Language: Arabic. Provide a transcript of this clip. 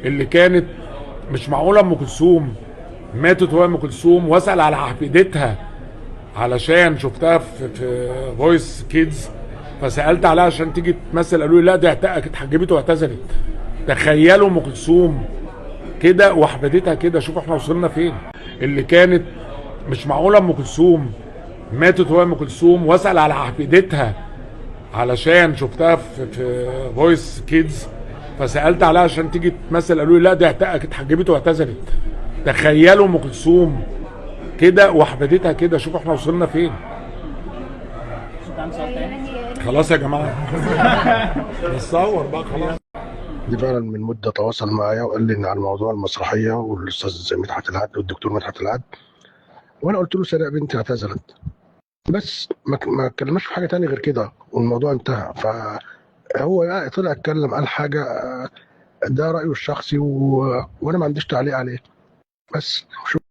اللي كانت مش معقوله ام كلثوم ماتت وهي ام كلثوم، واسال على حفيدتها علشان شفتها في فويس كيدز، فسالت عليها عشان تيجي تمثل، قالوا لي لا دي اتحجبت واعتزلت. تخيلوا ام كلثوم كده وحفيدتها كده، شوفوا احنا وصلنا فين. اللي كانت مش معقوله ام كلثوم ماتت وهي ام كلثوم، واسال على حفيدتها علشان شفتها في فويس كيدز، فسالت عليها عشان تيجي تمثل، قالوا لي لا دي اتحجبت واعتزلت. تخيلوا ام كلثوم كده وحفيدتها كده، شوفوا احنا وصلنا فين. خلاص يا جماعه نتصور بقى خلاص. دي فعلا من مدة تواصل معايا وقال لي إن على موضوع المسرحية والأستاذ مدحت العدل والدكتور مدحت العدل، وأنا قلت له سارق بنتي اعتزلت، بس ما اتكلمناش في حاجة تاني غير كده والموضوع انتهى. فهو طلع اتكلم قال حاجة، ده رأيه الشخصي وأنا ما عنديش تعليق عليه بس.